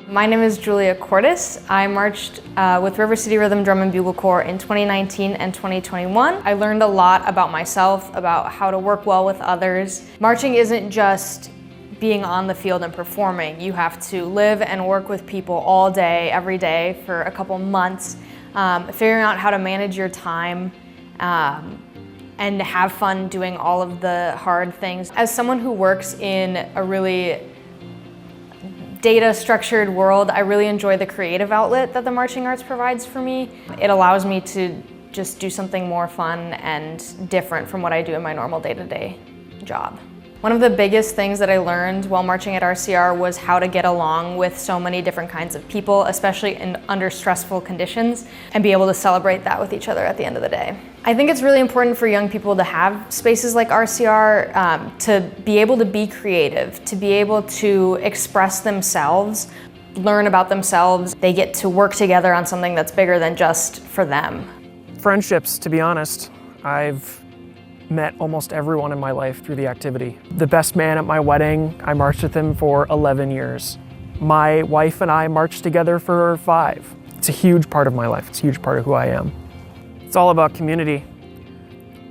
My name is Julia Cordes. I marched with River City Rhythm Drum and Bugle Corps in 2019 and 2021. I learned a lot about myself, about how to work well with others. Marching isn't just being on the field and performing. You have to live and work with people all day, every day for a couple months, figuring out how to manage your time and have fun doing all of the hard things. As someone who works in a really data-structured world, I really enjoy the creative outlet that the marching arts provides for me. It allows me to just do something more fun and different from what I do in my normal day-to-day job. One of the biggest things that I learned while marching at RCR was how to get along with so many different kinds of people, especially under stressful conditions, and be able to celebrate that with each other at the end of the day. I think it's really important for young people to have spaces like RCR, to be able to be creative, to be able to express themselves, learn about themselves. They get to work together on something that's bigger than just for them. Friendships, to be honest. I've met almost everyone in my life through the activity. The best man at my wedding, I marched with him for 11 years. My wife and I marched together for 5. It's a huge part of my life. It's a huge part of who I am. It's all about community.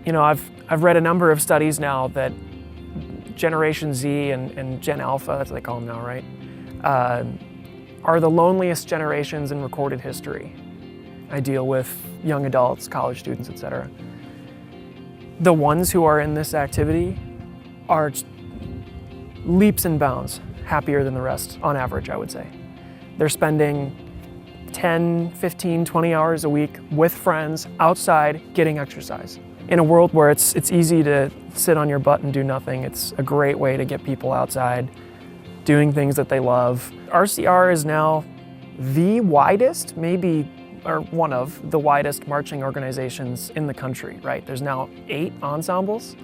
You know, I've read a number of studies now that Generation Z and Gen Alpha, as they call them now, right, are the loneliest generations in recorded history. I deal with young adults, college students, etc. The ones who are in this activity are leaps and bounds happier than the rest, on average, I would say. They're spending 10, 15, 20 hours a week with friends outside getting exercise. In a world where it's easy to sit on your butt and do nothing, it's a great way to get people outside doing things that they love. RCR is now the widest, or one of the widest marching organizations in the country, right? There's now 8 ensembles.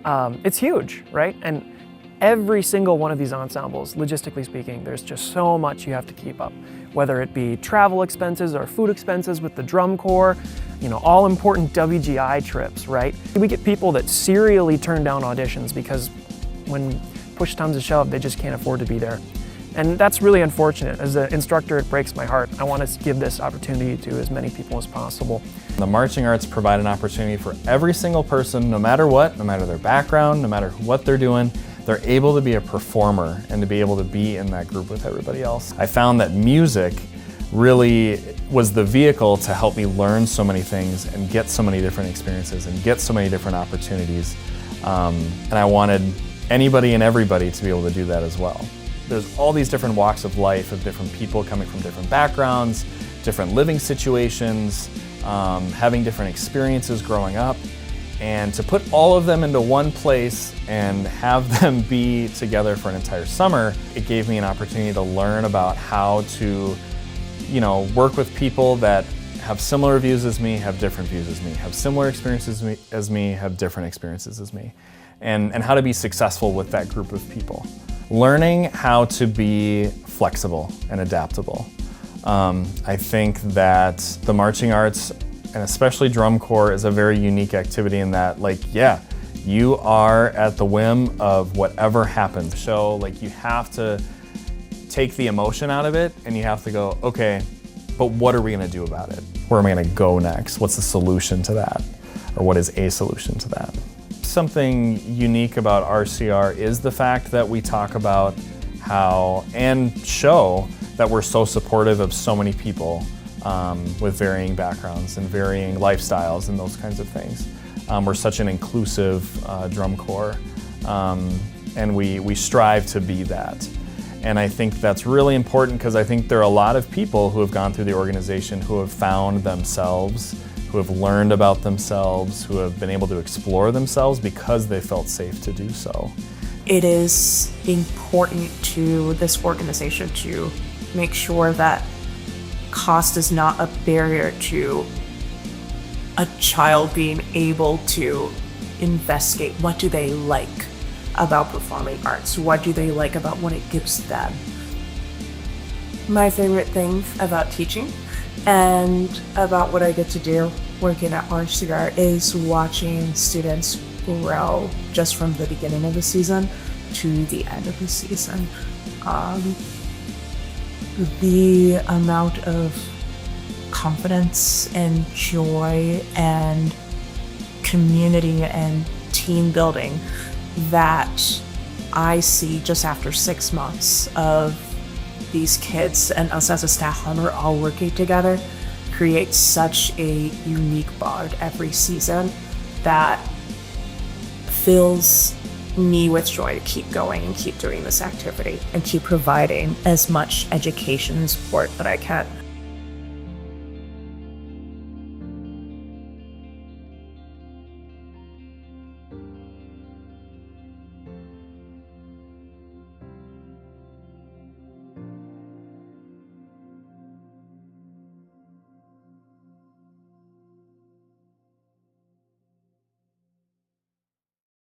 It's huge, right? And every single one of these ensembles, logistically speaking, there's just so much you have to keep up, whether it be travel expenses or food expenses with the drum corps, you know, all important WGI trips, right? We get people that serially turn down auditions because when push comes to shove, they just can't afford to be there. And that's really unfortunate. As an instructor, it breaks my heart. I want to give this opportunity to as many people as possible. The marching arts provide an opportunity for every single person, no matter what, no matter their background, no matter what they're doing, they're able to be a performer and to be able to be in that group with everybody else. I found that music really was the vehicle to help me learn so many things and get so many different experiences and get so many different opportunities. And I wanted anybody and everybody to be able to do that as well. There's all these different walks of life of different people coming from different backgrounds, different living situations, having different experiences growing up. And to put all of them into one place and have them be together for an entire summer, it gave me an opportunity to learn about how to, you know, work with people that have similar views as me, have different views as me, have similar experiences as me, have different experiences as me, and how to be successful with that group of people. Learning how to be flexible and adaptable. I think that the marching arts, and especially drum corps, is a very unique activity in that, like, yeah, you are at the whim of whatever happens. So, like, you have to take the emotion out of it and you have to go, okay, but what are we gonna do about it? Where am I gonna go next? What's the solution to that? Or what is a solution to that? Something unique about RCR is the fact that we talk about how, and show that we're so supportive of so many people with varying backgrounds and varying lifestyles and those kinds of things. We're such an inclusive drum corps, and we strive to be that. And I think that's really important because I think there are a lot of people who have gone through the organization who have found themselves, who have learned about themselves, who have been able to explore themselves because they felt safe to do so. It is important to this organization to make sure that cost is not a barrier to a child being able to investigate what do they like about performing arts, what do they like about what it gives them. My favorite thing about teaching and about what I get to do working at RCR is watching students grow just from the beginning of the season to the end of the season. The amount of confidence and joy and community and team building that I see just after 6 months of these kids and us as a staff member all working together creates such a unique bond every season that fills me with joy to keep going and keep doing this activity and keep providing as much education and support that I can